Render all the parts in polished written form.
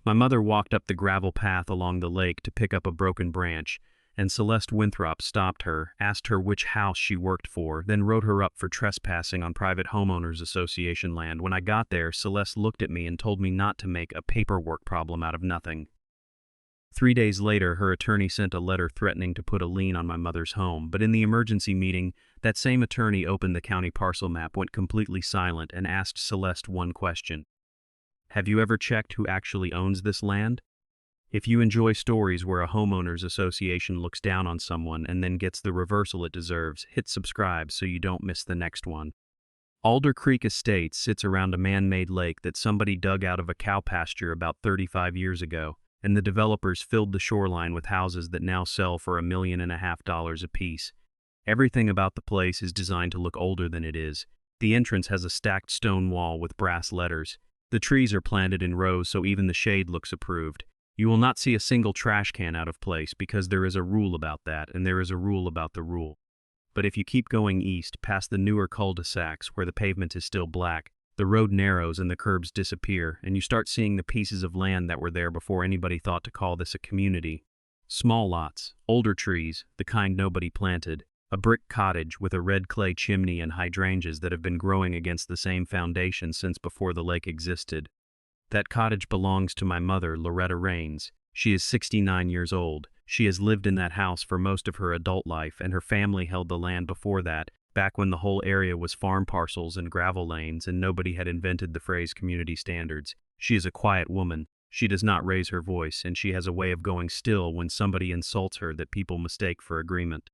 My mother walked up the gravel path along the lake to pick up a broken branch, and Celeste Winthrop stopped her, asked her which house she worked for, then wrote her up for trespassing on private homeowners association land. When I got there, Celeste looked at me and told me not to make a paperwork problem out of nothing. 3 days later, her attorney sent a letter threatening to put a lien on my mother's home, but in the emergency meeting, that same attorney opened the county parcel map, went completely silent, and asked Celeste one question. Have you ever checked who actually owns this land? If you enjoy stories where a homeowners association looks down on someone and then gets the reversal it deserves, hit subscribe so you don't miss the next one. Alder Creek Estates sits around a man-made lake that somebody dug out of a cow pasture about 35 years ago, and the developers filled the shoreline with houses that now sell for $1.5 million apiece. Everything about the place is designed to look older than it is. The entrance has a stacked stone wall with brass letters. The trees are planted in rows so even the shade looks approved. You will not see a single trash can out of place because there is a rule about that, and there is a rule about the rule. But if you keep going east, past the newer cul-de-sacs where the pavement is still black, the road narrows and the curbs disappear, and you start seeing the pieces of land that were there before anybody thought to call this a community. Small lots, older trees, the kind nobody planted, a brick cottage with a red clay chimney and hydrangeas that have been growing against the same foundation since before the lake existed. That cottage belongs to my mother, Loretta Raines. She is 69 years old. She has lived in that house for most of her adult life, and her family held the land before that, back when the whole area was farm parcels and gravel lanes and nobody had invented the phrase community standards. She is a quiet woman. She does not raise her voice, and she has a way of going still when somebody insults her that people mistake for agreement.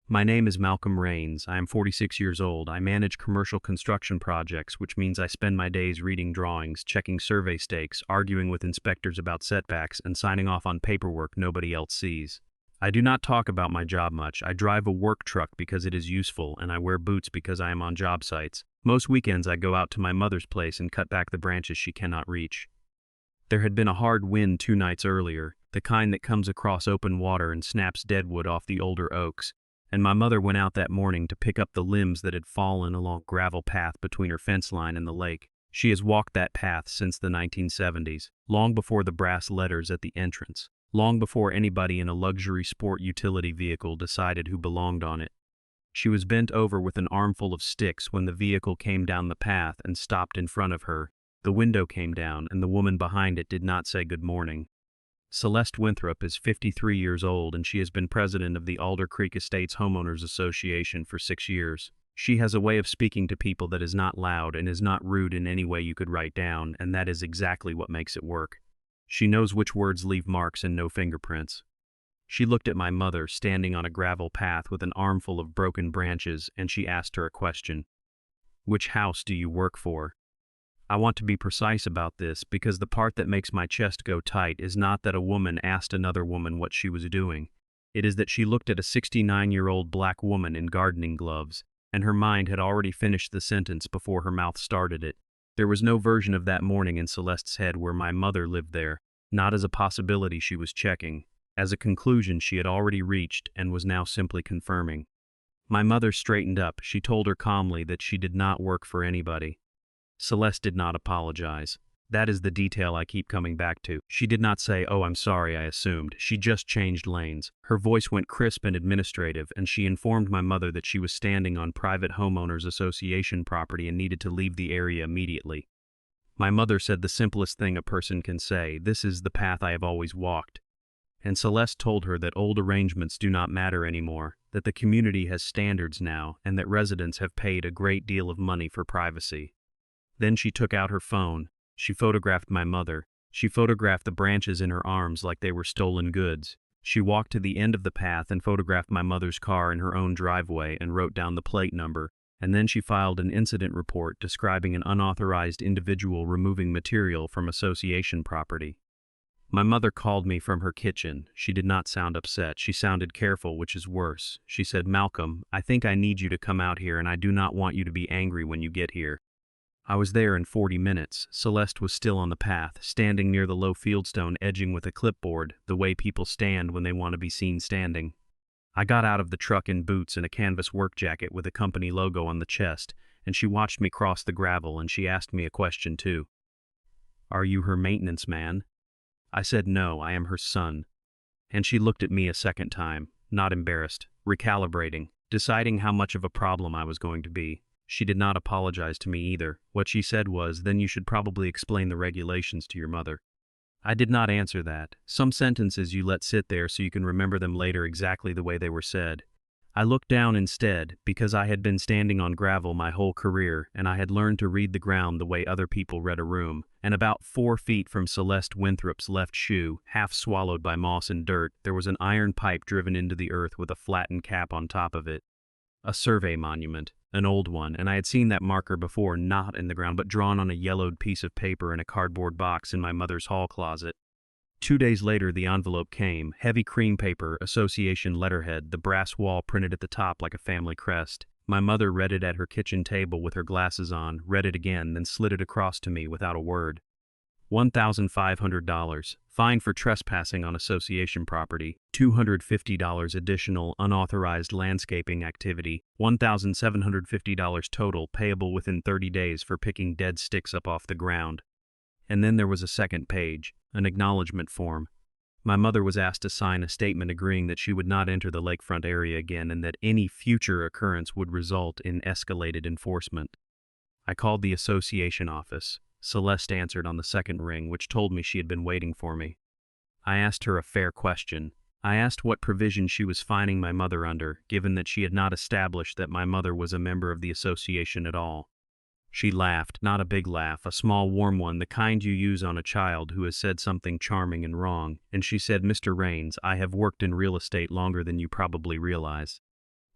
My name is Malcolm Raines. I am 46 years old. I manage commercial construction projects, which means I spend my days reading drawings, checking survey stakes, arguing with inspectors about setbacks, and signing off on paperwork nobody else sees. I do not talk about my job much. I drive a work truck because it is useful, and I wear boots because I am on job sites. Most weekends I go out to my mother's place and cut back the branches she cannot reach. There had been a hard wind 2 nights earlier, the kind that comes across open water and snaps dead wood off the older oaks, and my mother went out that morning to pick up the limbs that had fallen along a gravel path between her fence line and the lake. She has walked that path since the 1970s, long before the brass letters at the entrance, long before anybody in a luxury sport utility vehicle decided who belonged on it. She was bent over with an armful of sticks when the vehicle came down the path and stopped in front of her. The window came down, and the woman behind it did not say good morning. Celeste Winthrop is 53 years old, and she has been president of the Alder Creek Estates Homeowners Association for 6 years. She has a way of speaking to people that is not loud and is not rude in any way you could write down, and that is exactly what makes it work. She knows which words leave marks and no fingerprints. She looked at my mother standing on a gravel path with an armful of broken branches, and she asked her a question. Which house do you work for? I want to be precise about this because the part that makes my chest go tight is not that a woman asked another woman what she was doing. It is that she looked at a 69-year-old black woman in gardening gloves, and her mind had already finished the sentence before her mouth started it. There was no version of that morning in Celeste's head where my mother lived there, not as a possibility she was checking. As a conclusion she had already reached and was now simply confirming. My mother straightened up. She told her calmly that she did not work for anybody. Celeste did not apologize. That is the detail I keep coming back to. She did not say, "Oh, I'm sorry, I assumed." She just changed lanes. Her voice went crisp and administrative, and she informed my mother that she was standing on private homeowners association property and needed to leave the area immediately. My mother said the simplest thing a person can say, "This is the path I have always walked." And Celeste told her that old arrangements do not matter anymore, that the community has standards now, and that residents have paid a great deal of money for privacy. Then she took out her phone. She photographed my mother. She photographed the branches in her arms like they were stolen goods. She walked to the end of the path and photographed my mother's car in her own driveway and wrote down the plate number, and then she filed an incident report describing an unauthorized individual removing material from association property. My mother called me from her kitchen. She did not sound upset. She sounded careful, which is worse. She said, "Malcolm, I think I need you to come out here, and I do not want you to be angry when you get here." I was there in 40 minutes. Celeste was still on the path, standing near the low fieldstone edging with a clipboard, the way people stand when they want to be seen standing. I got out of the truck in boots and a canvas work jacket with a company logo on the chest, and she watched me cross the gravel, and she asked me a question too. "Are you her maintenance man?" I said, "No, I am her son." And she looked at me a second time, not embarrassed, recalibrating, deciding how much of a problem I was going to be. She did not apologize to me either. What she said was, "Then you should probably explain the regulations to your mother." I did not answer that. Some sentences you let sit there so you can remember them later exactly the way they were said. I looked down instead, because I had been standing on gravel my whole career, and I had learned to read the ground the way other people read a room, and about 4 feet from Celeste Winthrop's left shoe, half swallowed by moss and dirt, there was an iron pipe driven into the earth with a flattened cap on top of it. A survey monument, an old one, and I had seen that marker before, not in the ground, but drawn on a yellowed piece of paper in a cardboard box in my mother's hall closet. 2 days later, the envelope came, heavy cream paper, association letterhead, the brass wall printed at the top like a family crest. My mother read it at her kitchen table with her glasses on, read it again, then slid it across to me without a word. $1,500. Fine for trespassing on association property. $250 additional unauthorized landscaping activity. $1,750 total, payable within 30 days for picking dead sticks up off the ground. And then there was a second page, an acknowledgement form. My mother was asked to sign a statement agreeing that she would not enter the lakefront area again and that any future occurrence would result in escalated enforcement. I called the association office. Celeste answered on the second ring, which told me she had been waiting for me. I asked her a fair question. I asked what provision she was fining my mother under, given that she had not established that my mother was a member of the association at all. She laughed, not a big laugh, a small warm one, the kind you use on a child who has said something charming and wrong, and she said, "Mr. Raines, I have worked in real estate longer than you probably realize."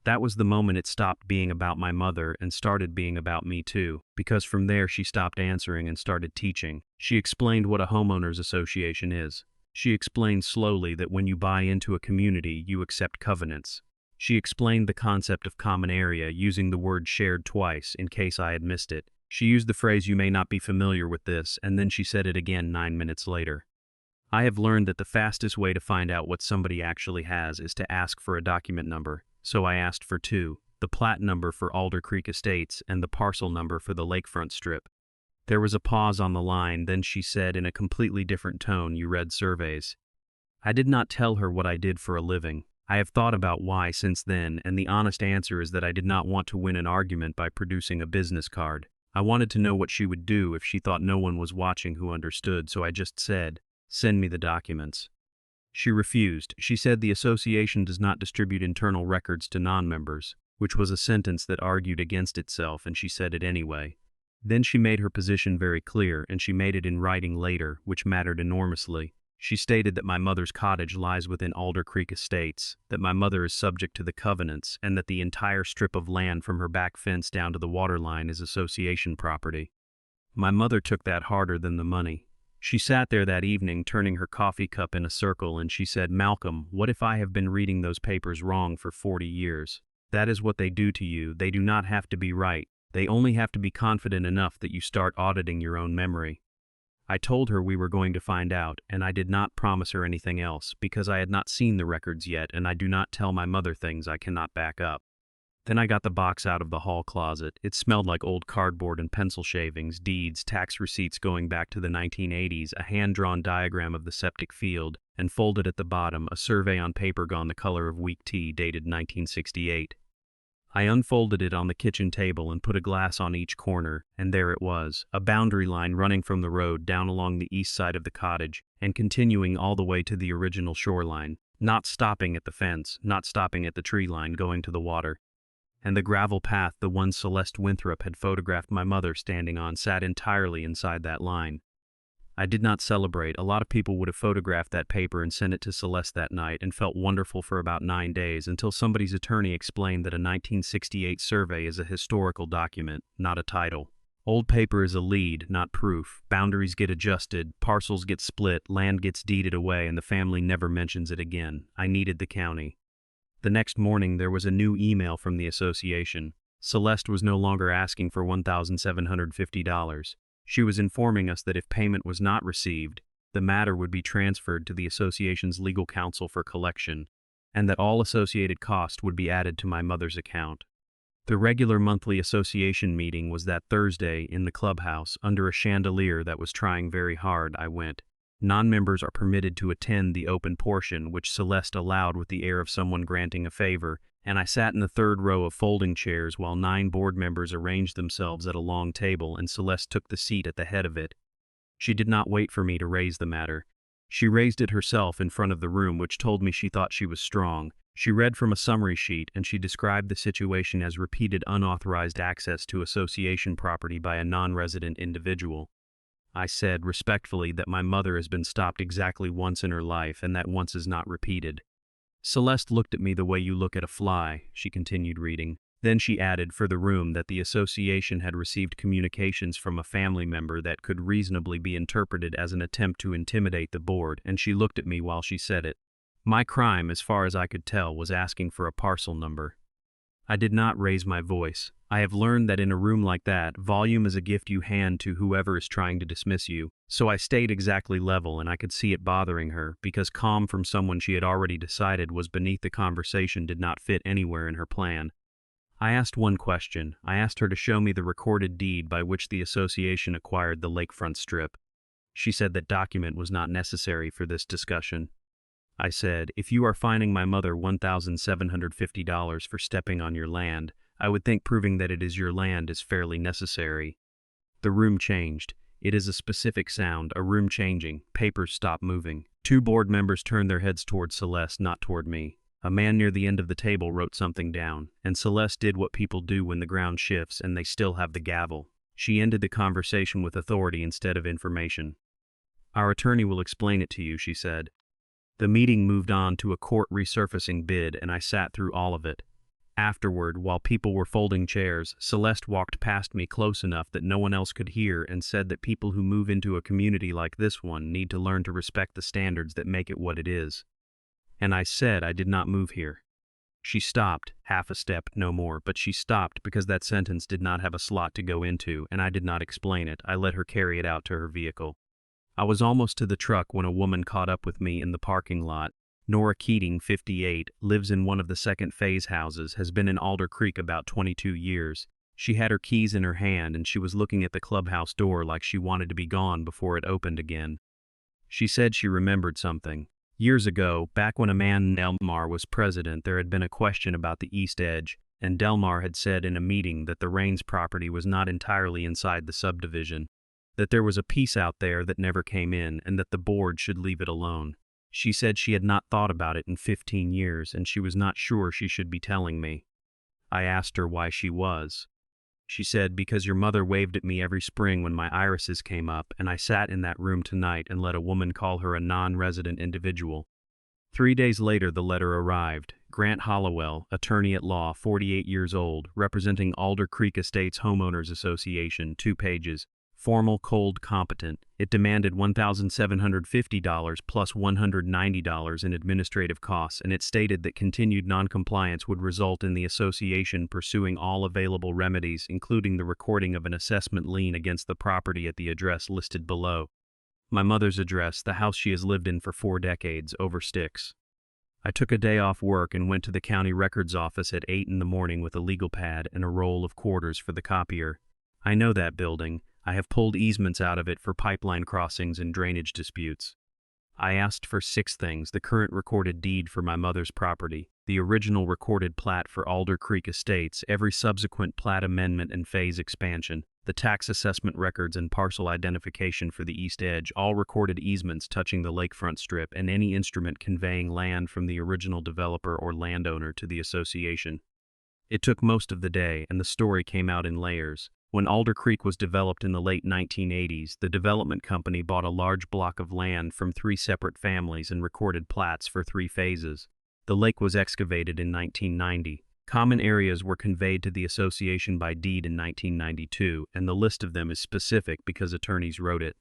That was the moment it stopped being about my mother and started being about me too, because from there she stopped answering and started teaching. She explained what a homeowners association is. She explained slowly that when you buy into a community, you accept covenants. She explained the concept of common area, using the word shared twice, in case I had missed it. She used the phrase, "You may not be familiar with this," and then she said it again 9 minutes later. I have learned that the fastest way to find out what somebody actually has is to ask for a document number. So I asked for 2, the plat number for Alder Creek Estates and the parcel number for the lakefront strip. There was a pause on the line, then she said in a completely different tone, "You read surveys." I did not tell her what I did for a living. I have thought about why since then, and the honest answer is that I did not want to win an argument by producing a business card. I wanted to know what she would do if she thought no one was watching who understood, so I just said, "Send me the documents." She refused. She said the association does not distribute internal records to non-members, which was a sentence that argued against itself, and she said it anyway. Then she made her position very clear, and she made it in writing later, which mattered enormously. She stated that my mother's cottage lies within Alder Creek Estates, that my mother is subject to the covenants, and that the entire strip of land from her back fence down to the water line is association property. My mother took that harder than the money. She sat there that evening, turning her coffee cup in a circle, and she said, "Malcolm, what if I have been reading those papers wrong for 40 years? That is what they do to you. They do not have to be right. They only have to be confident enough that you start auditing your own memory." I told her we were going to find out, and I did not promise her anything else, because I had not seen the records yet, and I do not tell my mother things I cannot back up. Then I got the box out of the hall closet. It smelled like old cardboard and pencil shavings, deeds, tax receipts going back to the 1980s, a hand-drawn diagram of the septic field, and folded at the bottom, a survey on paper gone the color of weak tea dated 1968. I unfolded it on the kitchen table and put a glass on each corner, and there it was, a boundary line running from the road down along the east side of the cottage, and continuing all the way to the original shoreline, not stopping at the fence, not stopping at the tree line, going to the water. And the gravel path, the one Celeste Winthrop had photographed my mother standing on, sat entirely inside that line. I did not celebrate. A lot of people would have photographed that paper and sent it to Celeste that night and felt wonderful for about 9 days until somebody's attorney explained that a 1968 survey is a historical document, not a title. Old paper is a lead, not proof. Boundaries get adjusted, parcels get split, land gets deeded away, and the family never mentions it again. I needed the county. The next morning, there was a new email from the association. Celeste was no longer asking for $1,750. She was informing us that if payment was not received, the matter would be transferred to the association's legal counsel for collection, and that all associated cost would be added to my mother's account. The regular monthly association meeting was that Thursday in the clubhouse under a chandelier that was trying very hard. I went. Non-members are permitted to attend the open portion, which Celeste allowed with the air of someone granting a favor, and I sat in the third row of folding chairs while 9 board members arranged themselves at a long table, and Celeste took the seat at the head of it. She did not wait for me to raise the matter. She raised it herself in front of the room, which told me she thought she was strong. She read from a summary sheet, and she described the situation as repeated unauthorized access to association property by a non-resident individual. I said respectfully that my mother has been stopped exactly once in her life, and that once is not repeated. Celeste looked at me the way you look at a fly, she continued reading. Then she added for the room that the association had received communications from a family member that could reasonably be interpreted as an attempt to intimidate the board, and she looked at me while she said it. My crime, as far as I could tell, was asking for a parcel number. I did not raise my voice. I have learned that in a room like that, volume is a gift you hand to whoever is trying to dismiss you. So I stayed exactly level, and I could see it bothering her, because calm from someone she had already decided was beneath the conversation did not fit anywhere in her plan. I asked one question. I asked her to show me the recorded deed by which the association acquired the lakefront strip. She said that document was not necessary for this discussion. I said, if you are fining my mother $1,750 for stepping on your land, I would think proving that it is your land is fairly necessary. The room changed. It is a specific sound, a room changing. Papers stopped moving. 2 board members turned their heads toward Celeste, not toward me. A man near the end of the table wrote something down, and Celeste did what people do when the ground shifts and they still have the gavel. She ended the conversation with authority instead of information. Our attorney will explain it to you, she said. The meeting moved on to a court resurfacing bid, and I sat through all of it. Afterward, while people were folding chairs, Celeste walked past me close enough that no one else could hear and said that people who move into a community like this one need to learn to respect the standards that make it what it is. And I said I did not move here. She stopped, half a step, no more, but she stopped because that sentence did not have a slot to go into, and I did not explain it. I let her carry it out to her vehicle. I was almost to the truck when a woman caught up with me in the parking lot. Nora Keating, 58, lives in one of the second phase houses, has been in Alder Creek about 22 years. She had her keys in her hand and she was looking at the clubhouse door like she wanted to be gone before it opened again. She said she remembered something. Years ago, back when a man named Delmar was president, there had been a question about the East Edge, and Delmar had said in a meeting that the Raines property was not entirely inside the subdivision, that there was a piece out there that never came in, and that the board should leave it alone. She said she had not thought about it in 15 years, and she was not sure she should be telling me. I asked her why she was. She said, because your mother waved at me every spring when my irises came up, and I sat in that room tonight and let a woman call her a non-resident individual. 3 days later, the letter arrived. Grant Hollowell, attorney at law, 48 years old, representing Alder Creek Estates Homeowners Association, 2 pages. Formal, cold, competent. It demanded $1,750 plus $190 in administrative costs, and it stated that continued noncompliance would result in the association pursuing all available remedies, including the recording of an assessment lien against the property at the address listed below. My mother's address, the house she has lived in for 4 decades, over Styx. I took a day off work and went to the county records office at 8 in the morning with a legal pad and a roll of quarters for the copier. I know that building. I have pulled easements out of it for pipeline crossings and drainage disputes. I asked for 6 things: the current recorded deed for my mother's property, the original recorded plat for Alder Creek Estates, every subsequent plat amendment and phase expansion, the tax assessment records and parcel identification for the East Edge, all recorded easements touching the lakefront strip, and any instrument conveying land from the original developer or landowner to the association. It took most of the day, and the story came out in layers. When Alder Creek was developed in the late 1980s, the development company bought a large block of land from 3 separate families and recorded plats for 3 phases. The lake was excavated in 1990. Common areas were conveyed to the association by deed in 1992, and the list of them is specific because attorneys wrote it.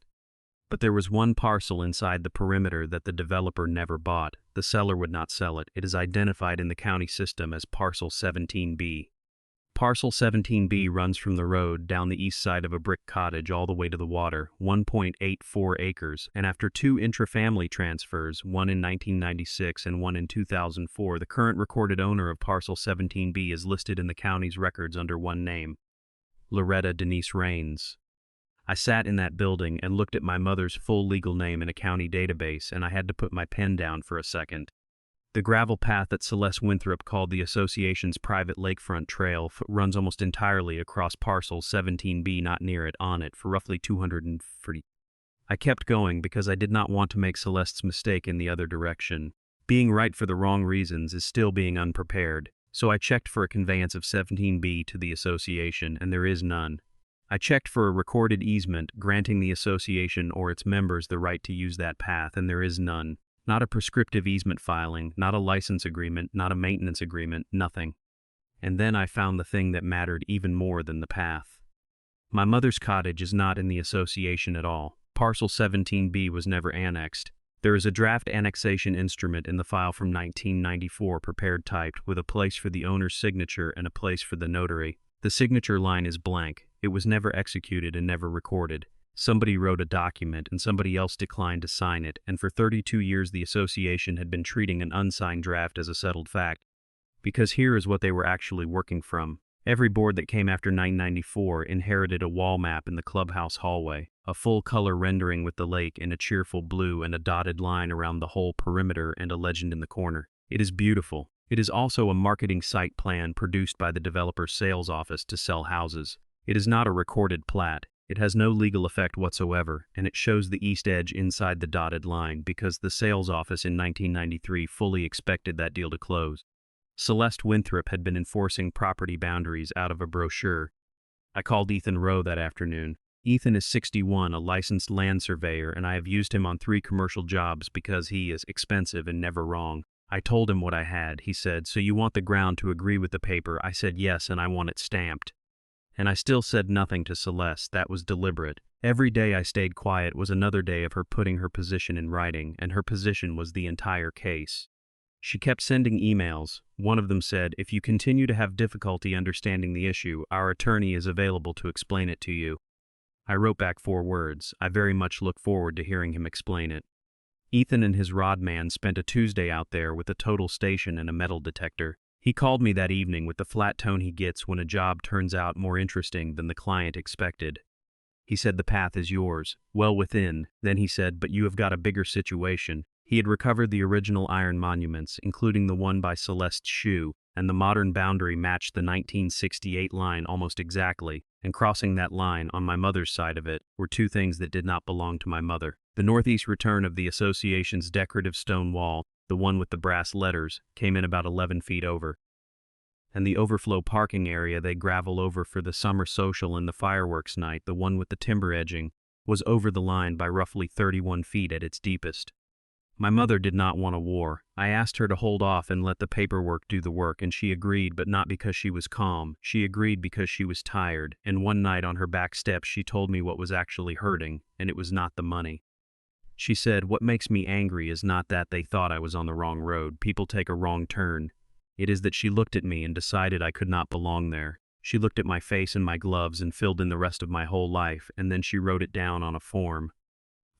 But there was one parcel inside the perimeter that the developer never bought. The seller would not sell it. It is identified in the county system as Parcel 17B. Parcel 17B runs from the road down the east side of a brick cottage all the way to the water, 1.84 acres, and after 2 intra-family transfers, one in 1996 and one in 2004, the current recorded owner of Parcel 17B is listed in the county's records under one name: Loretta Raines. I sat in that building and looked at my mother's full legal name in a county database, and I had to put my pen down for a second. The gravel path that Celeste Winthrop called the association's private lakefront trail runs almost entirely across parcel 17B, not near it, on it, for roughly 240. I kept going because I did not want to make Celeste's mistake in the other direction. Being right for the wrong reasons is still being unprepared, so I checked for a conveyance of 17B to the association, and there is none. I checked for a recorded easement granting the association or its members the right to use that path, and there is none. Not a prescriptive easement filing, not a license agreement, not a maintenance agreement, nothing. And then I found the thing that mattered even more than the path. My mother's cottage is not in the association at all. Parcel 17B was never annexed. There is a draft annexation instrument in the file from 1994 prepared typed, with a place for the owner's signature and a place for the notary. The signature line is blank. It was never executed and never recorded. Somebody wrote a document and somebody else declined to sign it, and for 32 years the association had been treating an unsigned draft as a settled fact. Because here is what they were actually working from. Every board that came after 994 inherited a wall map in the clubhouse hallway, a full-color rendering with the lake in a cheerful blue and a dotted line around the whole perimeter and a legend in the corner. It is beautiful. It is also a marketing site plan produced by the developer's sales office to sell houses. It is not a recorded plat. It has no legal effect whatsoever, and it shows the east edge inside the dotted line because the sales office in 1993 fully expected that deal to close. Celeste Winthrop had been enforcing property boundaries out of a brochure. I called Ethan Rowe that afternoon. Ethan is 61, a licensed land surveyor, and I have used him on 3 commercial jobs because he is expensive and never wrong. I told him what I had. He said, "So you want the ground to agree with the paper?" I said yes, and I want it stamped. And I still said nothing to Celeste. That was deliberate. Every day I stayed quiet was another day of her putting her position in writing, and her position was the entire case. She kept sending emails. One of them said, "If you continue to have difficulty understanding the issue, our attorney is available to explain it to you." I wrote back 4 words. I very much look forward to hearing him explain it. Ethan and his rod man spent a Tuesday out there with a total station and a metal detector. He called me that evening with the flat tone he gets when a job turns out more interesting than the client expected. He said, "The path is yours, well within." Then he said, "But you have got a bigger situation." He had recovered the original iron monuments, including the one by Celeste's shoe, and the modern boundary matched the 1968 line almost exactly, and crossing that line on my mother's side of it were 2 things that did not belong to my mother. The northeast return of the association's decorative stone wall, the one with the brass letters, came in about 11 feet over. And the overflow parking area they gravel over for the summer social and the fireworks night, the one with the timber edging, was over the line by roughly 31 feet at its deepest. My mother did not want a war. I asked her to hold off and let the paperwork do the work, and she agreed, but not because she was calm. She agreed because she was tired, and one night on her back steps she told me what was actually hurting, and it was not the money. She said, "What makes me angry is not that they thought I was on the wrong road. People take a wrong turn. It is that she looked at me and decided I could not belong there. She looked at my face and my gloves and filled in the rest of my whole life, and then she wrote it down on a form.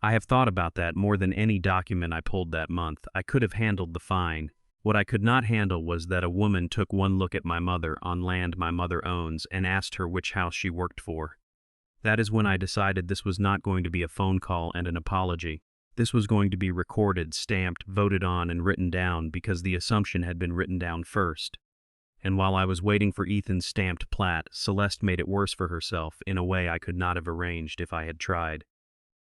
I have thought about that more than any document I pulled that month. I could have handled the fine. What I could not handle was that a woman took one look at my mother on land my mother owns and asked her which house she worked for. That is when I decided this was not going to be a phone call and an apology. This was going to be recorded, stamped, voted on, and written down because the assumption had been written down first. And while I was waiting for Ethan's stamped plat, Celeste made it worse for herself in a way I could not have arranged if I had tried.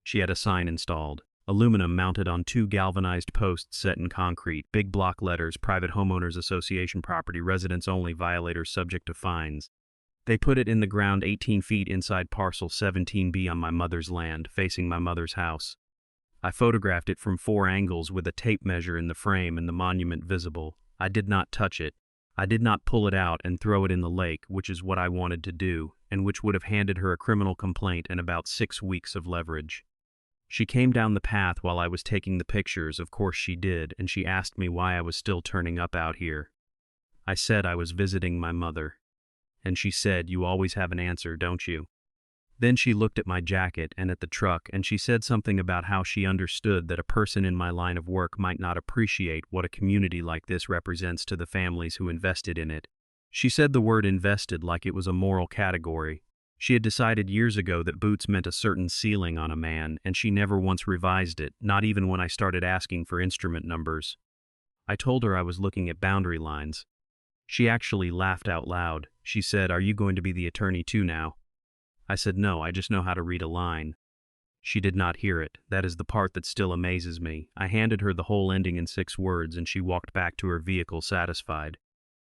She had a sign installed, aluminum mounted on 2 galvanized posts set in concrete, big block letters, Private Homeowners Association property, residents only, violators subject to fines. They put it in the ground 18 feet inside parcel 17B on my mother's land, facing my mother's house. I photographed it from 4 angles with a tape measure in the frame and the monument visible. I did not touch it. I did not pull it out and throw it in the lake, which is what I wanted to do, and which would have handed her a criminal complaint and about 6 weeks of leverage. She came down the path while I was taking the pictures, of course she did, and she asked me why I was still turning up out here. I said I was visiting my mother. And she said, "You always have an answer, don't you?" Then she looked at my jacket and at the truck, and she said something about how she understood that a person in my line of work might not appreciate what a community like this represents to the families who invested in it. She said the word invested like it was a moral category. She had decided years ago that boots meant a certain ceiling on a man, and she never once revised it, not even when I started asking for instrument numbers. I told her I was looking at boundary lines. She actually laughed out loud. She said, "Are you going to be the attorney too now?" I said, "No, I just know how to read a line." She did not hear it. That is the part that still amazes me. I handed her the whole ending in 6 words, and she walked back to her vehicle satisfied.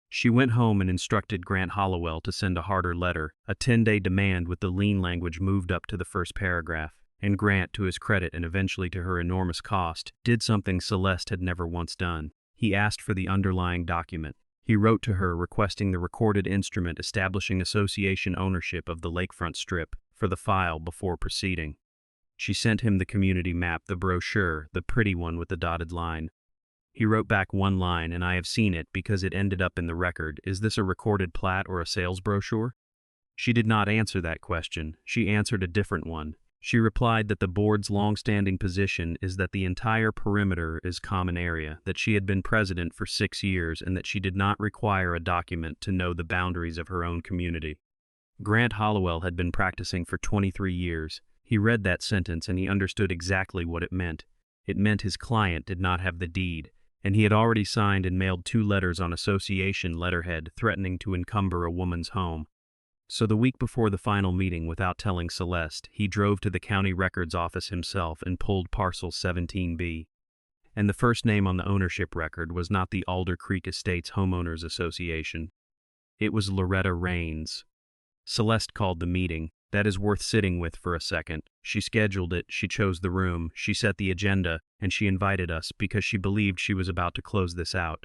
She went home and instructed Grant Hollowell to send a harder letter, a 10-day demand with the lien language moved up to the first paragraph. And Grant, to his credit and eventually to her enormous cost, did something Celeste had never once done. He asked for the underlying document. He wrote to her requesting the recorded instrument establishing association ownership of the lakefront strip for the file before proceeding. She sent him the community map, the brochure, the pretty one with the dotted line. He wrote back one line, and I have seen it because it ended up in the record. Is this a recorded plat or a sales brochure? She did not answer that question. She answered a different one. She replied that the board's long-standing position is that the entire perimeter is common area, that she had been president for 6 years, and that she did not require a document to know the boundaries of her own community. Grant Hollowell had been practicing for 23 years. He read that sentence and he understood exactly what it meant. It meant his client did not have the deed, and he had already signed and mailed 2 letters on association letterhead threatening to encumber a woman's home. So the week before the final meeting, without telling Celeste, he drove to the county records office himself and pulled parcel 17B. And the first name on the ownership record was not the Alder Creek Estates Homeowners Association. It was Loretta Raines. Celeste called the meeting. That is worth sitting with for a second. She scheduled it, she chose the room, she set the agenda, and she invited us because she believed she was about to close this out.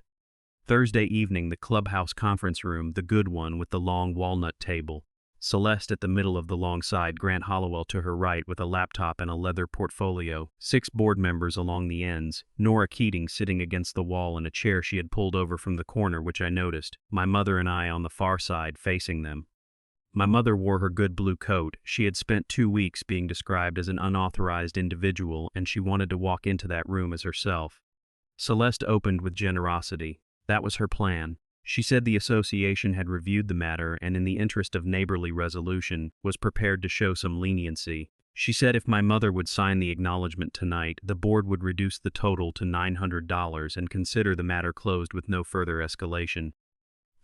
Thursday evening, the clubhouse conference room, the good one with the long walnut table. Celeste at the middle of the long side, Grant Hollowell to her right with a laptop and a leather portfolio, 6 board members along the ends, Nora Keating sitting against the wall in a chair she had pulled over from the corner, which I noticed, my mother and I on the far side facing them. My mother wore her good blue coat. She had spent 2 weeks being described as an unauthorized individual, and she wanted to walk into that room as herself. Celeste opened with generosity. That was her plan. She said the association had reviewed the matter and, in the interest of neighborly resolution, was prepared to show some leniency. She said if my mother would sign the acknowledgement tonight, the board would reduce the total to $900 and consider the matter closed with no further escalation.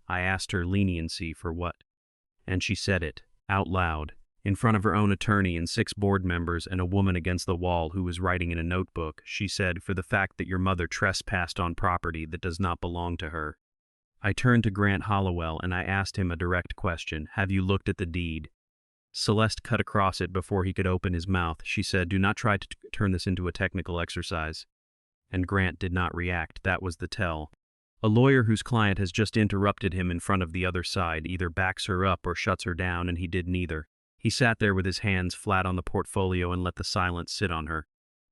I asked her leniency for what? And she said it, out loud, in front of her own attorney and 6 board members and a woman against the wall who was writing in a notebook. She said, for the fact that your mother trespassed on property that does not belong to her. I turned to Grant Hollowell and I asked him a direct question. Have you looked at the deed? Celeste cut across it before he could open his mouth. She said, do not try to turn this into a technical exercise. And Grant did not react. That was the tell. A lawyer whose client has just interrupted him in front of the other side either backs her up or shuts her down, and he did neither. He sat there with his hands flat on the portfolio and let the silence sit on her.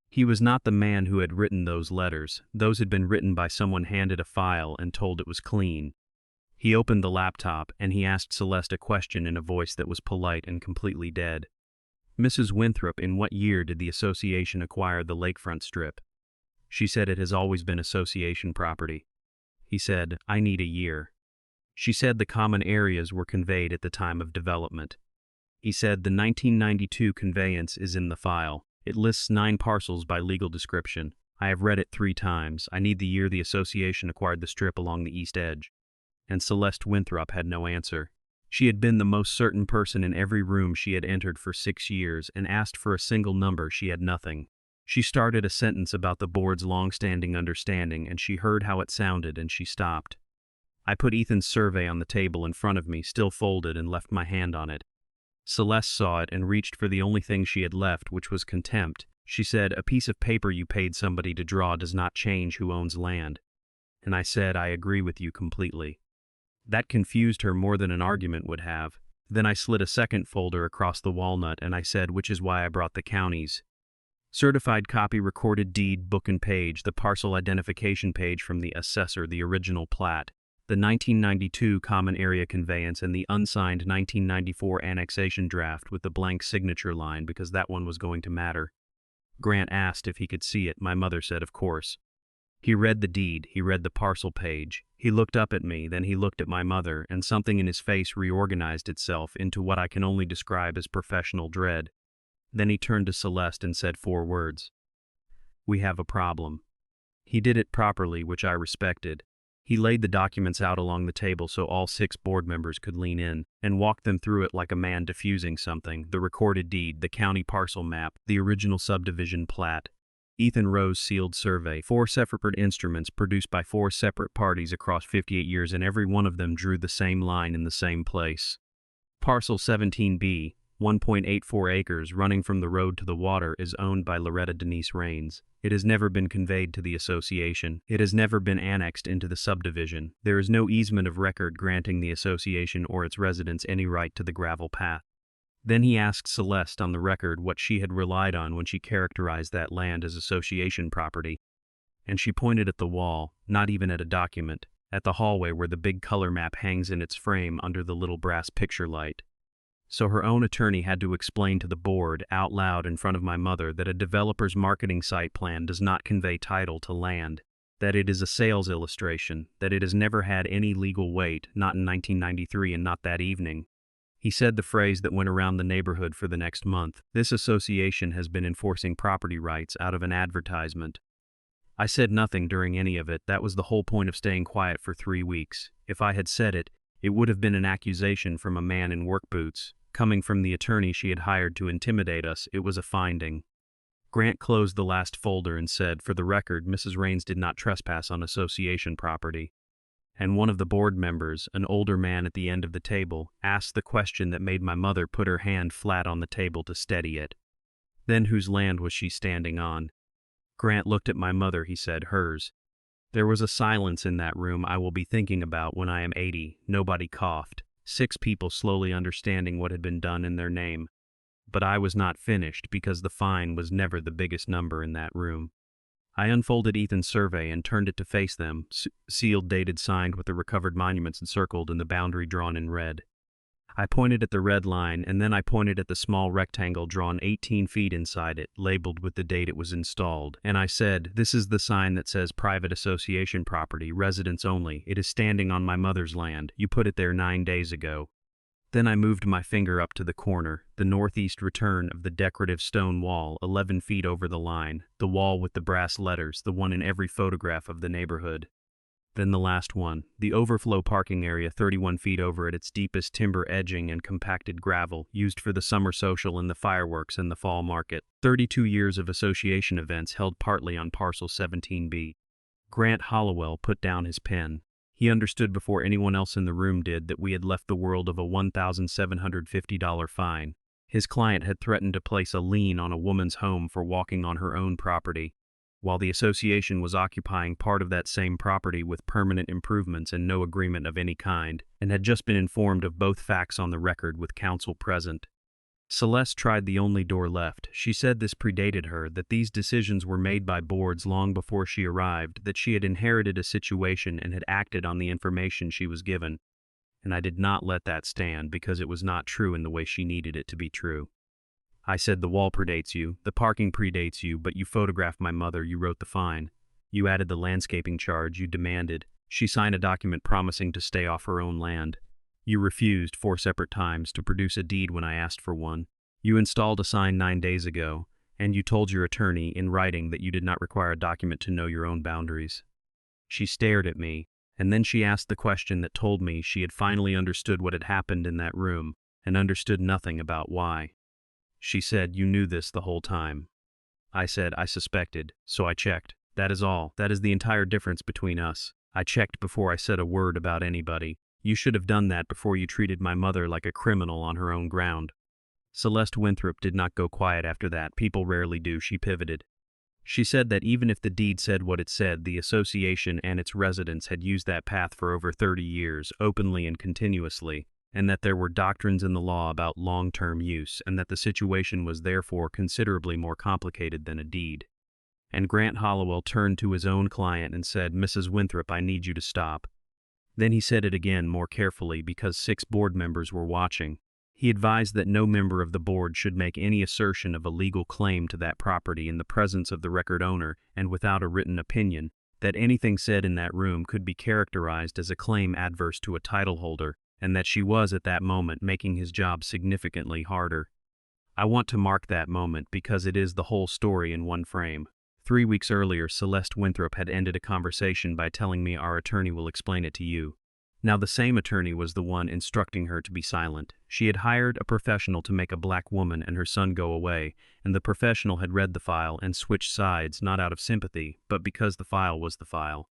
He was not the man who had written those letters. Those had been written by someone handed a file and told it was clean. He opened the laptop, and he asked Celeste a question in a voice that was polite and completely dead. Mrs. Winthrop, in what year did the association acquire the lakefront strip? She said it has always been association property. He said, I need a year. She said the common areas were conveyed at the time of development. He said the 1992 conveyance is in the file. It lists 9 parcels by legal description. I have read it 3 times. I need the year the association acquired the strip along the east edge. And Celeste Winthrop had no answer. She had been the most certain person in every room she had entered for 6 years, and asked for a single number. She had nothing. She started a sentence about the board's long-standing understanding, and she heard how it sounded, and she stopped. I put Ethan's survey on the table in front of me, still folded, and left my hand on it. Celeste saw it and reached for the only thing she had left, which was contempt. She said, a piece of paper you paid somebody to draw does not change who owns land. And I said, I agree with you completely. That confused her more than an argument would have. Then I slid a second folder across the walnut, and I said, which is why I brought the counties. Certified copy, recorded deed, book and page, the parcel identification page from the assessor, the original plat, the 1992 common area conveyance, and the unsigned 1994 annexation draft with the blank signature line, because that one was going to matter. Grant asked if he could see it. My mother said, of course. He read the deed, he read the parcel page. He looked up at me, then he looked at my mother, and something in his face reorganized itself into what I can only describe as professional dread. Then he turned to Celeste and said 4 words. "We have a problem." He did it properly, which I respected. He laid the documents out along the table so all 6 board members could lean in, and walked them through it like a man diffusing something: the recorded deed, the county parcel map, the original subdivision plat, Ethan Rowe's sealed survey, 4 separate instruments produced by 4 separate parties across 58 years, and every one of them drew the same line in the same place. Parcel 17B, 1.84 acres running from the road to the water, is owned by Loretta Raines. It has never been conveyed to the association. It has never been annexed into the subdivision. There is no easement of record granting the association or its residents any right to the gravel path. Then he asked Celeste on the record what she had relied on when she characterized that land as association property. And she pointed at the wall, not even at a document, at the hallway where the big color map hangs in its frame under the little brass picture light. So her own attorney had to explain to the board out loud in front of my mother that a developer's marketing site plan does not convey title to land, that it is a sales illustration, that it has never had any legal weight, not in 1993 and not that evening. He said the phrase that went around the neighborhood for the next month: "This association has been enforcing property rights out of an advertisement." I said nothing during any of it. That was the whole point of staying quiet for 3 weeks. If I had said it, it would have been an accusation from a man in work boots. Coming from the attorney she had hired to intimidate us, it was a finding. Grant closed the last folder and said, "For the record, Mrs. Raines did not trespass on association property." And one of the board members, an older man at the end of the table, asked the question that made my mother put her hand flat on the table to steady it. Then whose land was she standing on? Grant looked at my mother. He said, "Hers." There was a silence in that room I will be thinking about when I am 80. Nobody coughed. 6 people slowly understanding what had been done in their name. But I was not finished, because the fine was never the biggest number in that room. I unfolded Ethan's survey and turned it to face them, sealed, dated, signed, with the recovered monuments encircled and the boundary drawn in red. I pointed at the red line, and then I pointed at the small rectangle drawn 18 feet inside it, labeled with the date it was installed, and I said, "This is the sign that says private association property, residents only. It is standing on my mother's land. You put it there 9 days ago." Then I moved my finger up to the corner, the northeast return of the decorative stone wall, 11 feet over the line, the wall with the brass letters, the one in every photograph of the neighborhood. Then the last one, the overflow parking area 31 feet over at its deepest, timber edging and compacted gravel, used for the summer social and the fireworks and the fall market. 32 years of association events held partly on parcel 17B. Grant Hollowell put down his pen. He understood before anyone else in the room did that we had left the world of a $1,750 fine. His client had threatened to place a lien on a woman's home for walking on her own property, while the association was occupying part of that same property with permanent improvements and no agreement of any kind, and had just been informed of both facts on the record with counsel present. Celeste tried the only door left. She said this predated her, that these decisions were made by boards long before she arrived, that she had inherited a situation and had acted on the information she was given. And I did not let that stand, because it was not true in the way she needed it to be true. I said, "The wall predates you, the parking predates you, but you photographed my mother, you wrote the fine. You added the landscaping charge, you demanded. She signed a document promising to stay off her own land. You refused 4 separate times to produce a deed when I asked for one. You installed a sign 9 days ago, and you told your attorney in writing that you did not require a document to know your own boundaries." She stared at me, and then she asked the question that told me she had finally understood what had happened in that room, and understood nothing about why. She said, "You knew this the whole time." I said, "I suspected, so I checked. That is all. That is the entire difference between us. I checked before I said a word about anybody. You should have done that before you treated my mother like a criminal on her own ground." Celeste Winthrop did not go quiet after that. People rarely do. She pivoted. She said that even if the deed said what it said, the association and its residents had used that path for over 30 years, openly and continuously, and that there were doctrines in the law about long-term use, and that the situation was therefore considerably more complicated than a deed. And Grant Hollowell turned to his own client and said, "Mrs. Winthrop, I need you to stop." Then he said it again more carefully, because 6 board members were watching. He advised that no member of the board should make any assertion of a legal claim to that property in the presence of the record owner and without a written opinion, that anything said in that room could be characterized as a claim adverse to a title holder, and that she was at that moment making his job significantly harder. I want to mark that moment because it is the whole story in one frame. 3 weeks earlier, Celeste Winthrop had ended a conversation by telling me our attorney will explain it to you. Now, the same attorney was the one instructing her to be silent. She had hired a professional to make a black woman and her son go away, and the professional had read the file and switched sides not out of sympathy, but because the file was the file.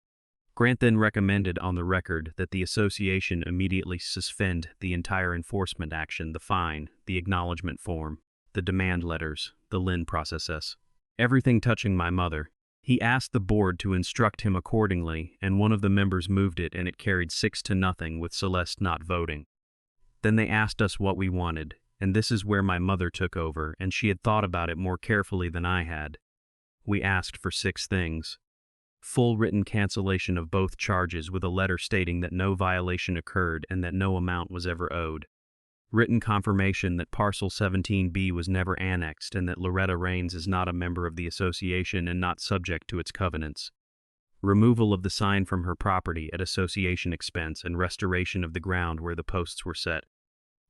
Grant then recommended on the record that the association immediately suspend the entire enforcement action, the fine, the acknowledgement form, the demand letters, the lien processes, everything touching my mother. He asked the board to instruct him accordingly, and one of the members moved it, and it carried 6-0 with Celeste not voting. Then they asked us what we wanted, and this is where my mother took over, and she had thought about it more carefully than I had. We asked for 6 things. Full written cancellation of both charges with a letter stating that no violation occurred and that no amount was ever owed. Written confirmation that Parcel 17B was never annexed and that Loretta Raines is not a member of the association and not subject to its covenants. Removal of the sign from her property at association expense and restoration of the ground where the posts were set.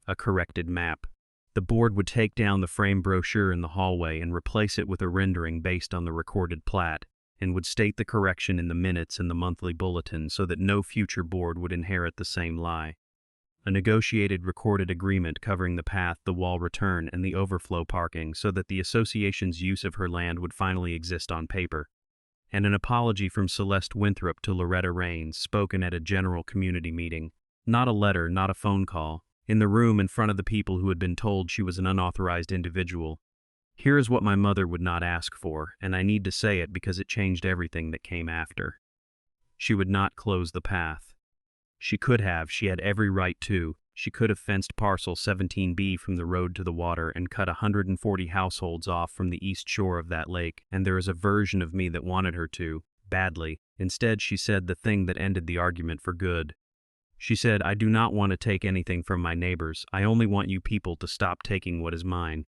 A corrected map. The board would take down the frame brochure in the hallway and replace it with a rendering based on the recorded plat, and would state the correction in the minutes and the monthly bulletin so that no future board would inherit the same lie. A negotiated recorded agreement covering the path, the wall return, and the overflow parking so that the association's use of her land would finally exist on paper. And an apology from Celeste Winthrop to Loretta Raines, spoken at a general community meeting. Not a letter, not a phone call. In the room in front of the people who had been told she was an unauthorized individual. Here is what my mother would not ask for, and I need to say it because it changed everything that came after. She would not close the path. She could have, she had every right to. She could have fenced Parcel 17B from the road to the water and cut 140 households off from the east shore of that lake, and there is a version of me that wanted her to, badly. Instead, she said the thing that ended the argument for good. She said, I do not want to take anything from my neighbors. I only want you people to stop taking what is mine.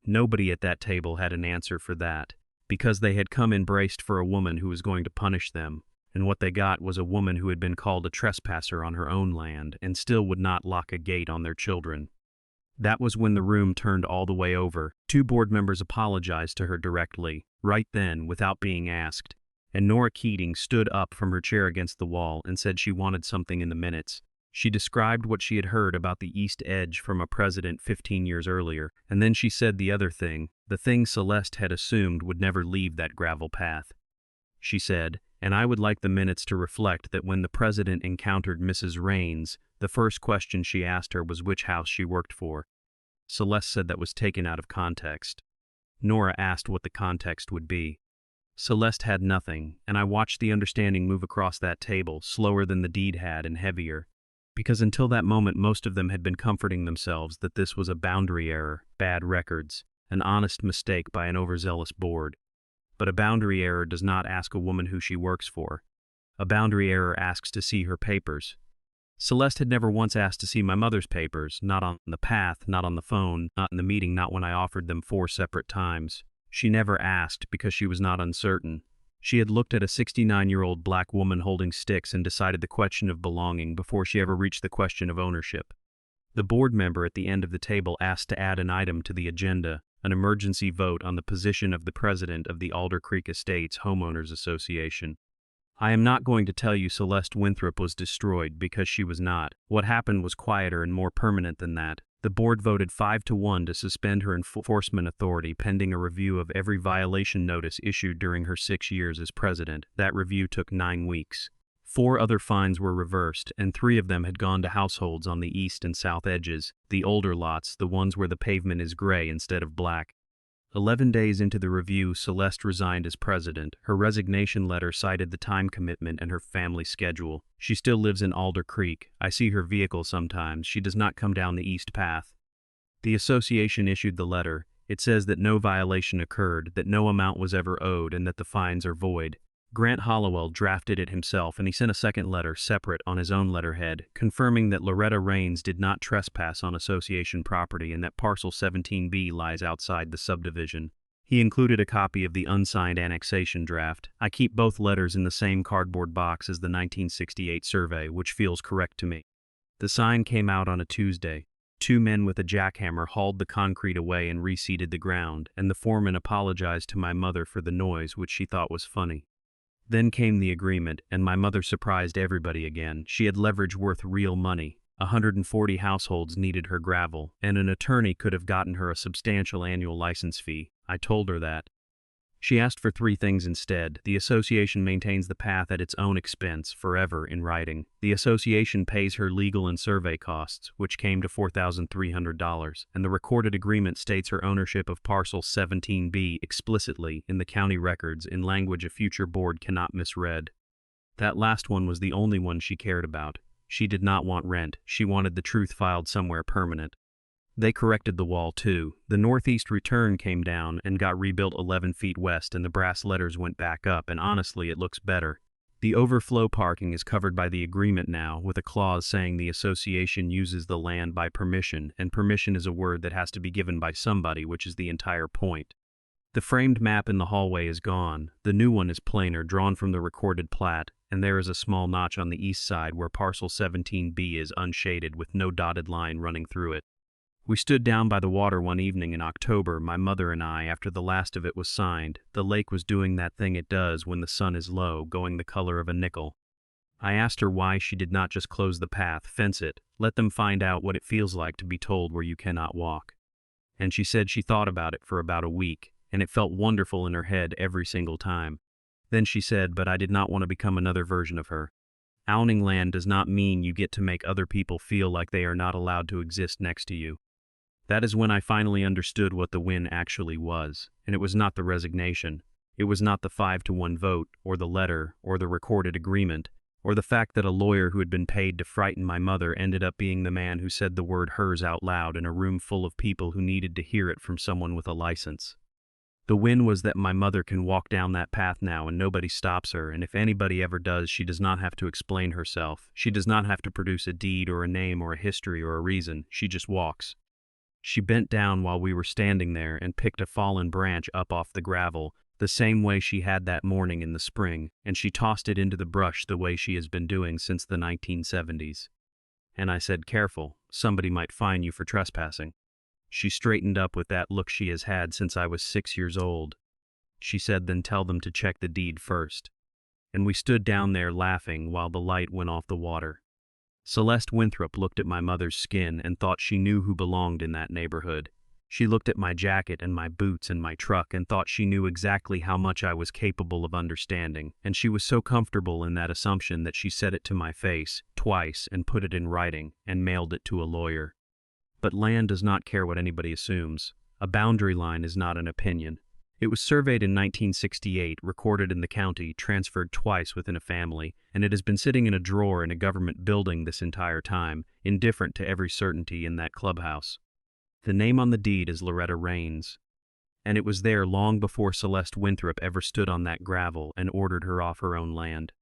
Nobody at that table had an answer for that, because they had come in braced for a woman who was going to punish them. And what they got was a woman who had been called a trespasser on her own land and still would not lock a gate on their children. That was when the room turned all the way over. 2 board members apologized to her directly, right then, without being asked, and Nora Keating stood up from her chair against the wall and said she wanted something in the minutes. She described what she had heard about the East Edge from a president 15 years earlier, and then she said the other thing, the thing Celeste had assumed would never leave that gravel path. She said, and I would like the minutes to reflect that when the president encountered Mrs. Raines, the first question she asked her was which house she worked for. Celeste said that was taken out of context. Nora asked what the context would be. Celeste had nothing, and I watched the understanding move across that table, slower than the deed had and heavier. Because until that moment most of them had been comforting themselves that this was a boundary error, bad records, an honest mistake by an overzealous board. But a boundary error does not ask a woman who she works for. A boundary error asks to see her papers. Celeste had never once asked to see my mother's papers, not on the path, not on the phone, not in the meeting, not when I offered them 4 separate times. She never asked because she was not uncertain. She had looked at a 69-year-old black woman holding sticks and decided the question of belonging before she ever reached the question of ownership. The board member at the end of the table asked to add an item to the agenda, an emergency vote on the position of the president of the Alder Creek Estates Homeowners Association. I am not going to tell you Celeste Winthrop was destroyed because she was not. What happened was quieter and more permanent than that. The board voted 5-1 to suspend her enforcement authority pending a review of every violation notice issued during her 6 years as president. That review took 9 weeks. 4 other fines were reversed, and 3 of them had gone to households on the east and south edges, the older lots, the ones where the pavement is gray instead of black. 11 days into the review, Celeste resigned as president. Her resignation letter cited the time commitment and her family schedule. She still lives in Alder Creek. I see her vehicle sometimes. She does not come down the east path. The association issued the letter. It says that no violation occurred, that no amount was ever owed, and that the fines are void. Grant Hollowell drafted it himself, and he sent a second letter separate on his own letterhead, confirming that Loretta Raines did not trespass on association property and that Parcel 17B lies outside the subdivision. He included a copy of the unsigned annexation draft. I keep both letters in the same cardboard box as the 1968 survey, which feels correct to me. The sign came out on a Tuesday. Two men with a jackhammer hauled the concrete away and reseeded the ground, and the foreman apologized to my mother for the noise, which she thought was funny. Then came the agreement, and my mother surprised everybody again. She had leverage worth real money. 140 households needed her gravel, and an attorney could have gotten her a substantial annual license fee. I told her that. She asked for three things instead. The association maintains the path at its own expense, forever, in writing. The association pays her legal and survey costs, which came to $4,300, and the recorded agreement states her ownership of parcel 17B explicitly in the county records in language a future board cannot misread. That last one was the only one she cared about. She did not want rent. She wanted the truth filed somewhere permanent. They corrected the wall, too. The northeast return came down and got rebuilt 11 feet west, and the brass letters went back up, and honestly, it looks better. The overflow parking is covered by the agreement now, with a clause saying the association uses the land by permission, and permission is a word that has to be given by somebody, which is the entire point. The framed map in the hallway is gone. The new one is plainer, drawn from the recorded plat, and there is a small notch on the east side where parcel 17B is unshaded with no dotted line running through it. We stood down by the water one evening in October, my mother and I, after the last of it was signed. The lake was doing that thing it does when the sun is low, going the color of a nickel. I asked her why she did not just close the path, fence it, let them find out what it feels like to be told where you cannot walk. And she said she thought about it for about a week, and it felt wonderful in her head every single time. Then she said, but I did not want to become another version of her. Owning land does not mean you get to make other people feel like they are not allowed to exist next to you. That is when I finally understood what the win actually was, and it was not the resignation. It was not the 5-1 vote, or the letter, or the recorded agreement, or the fact that a lawyer who had been paid to frighten my mother ended up being the man who said the word hers out loud in a room full of people who needed to hear it from someone with a license. The win was that my mother can walk down that path now and nobody stops her, and if anybody ever does, she does not have to explain herself. She does not have to produce a deed or a name or a history or a reason. She just walks. She bent down while we were standing there and picked a fallen branch up off the gravel, the same way she had that morning in the spring, and she tossed it into the brush the way she has been doing since the 1970s. And I said, "Careful, somebody might fine you for trespassing." She straightened up with that look she has had since I was 6 years old. She said, "Then tell them to check the deed first." And we stood down there laughing while the light went off the water. Celeste Winthrop looked at my mother's skin and thought she knew who belonged in that neighborhood. She looked at my jacket and my boots and my truck and thought she knew exactly how much I was capable of understanding, and she was so comfortable in that assumption that she said it to my face, twice, and put it in writing, and mailed it to a lawyer. But land does not care what anybody assumes. A boundary line is not an opinion. It was surveyed in 1968, recorded in the county, transferred twice within a family, and it has been sitting in a drawer in a government building this entire time, indifferent to every certainty in that clubhouse. The name on the deed is Loretta Raines, and it was there long before Celeste Winthrop ever stood on that gravel and ordered her off her own land.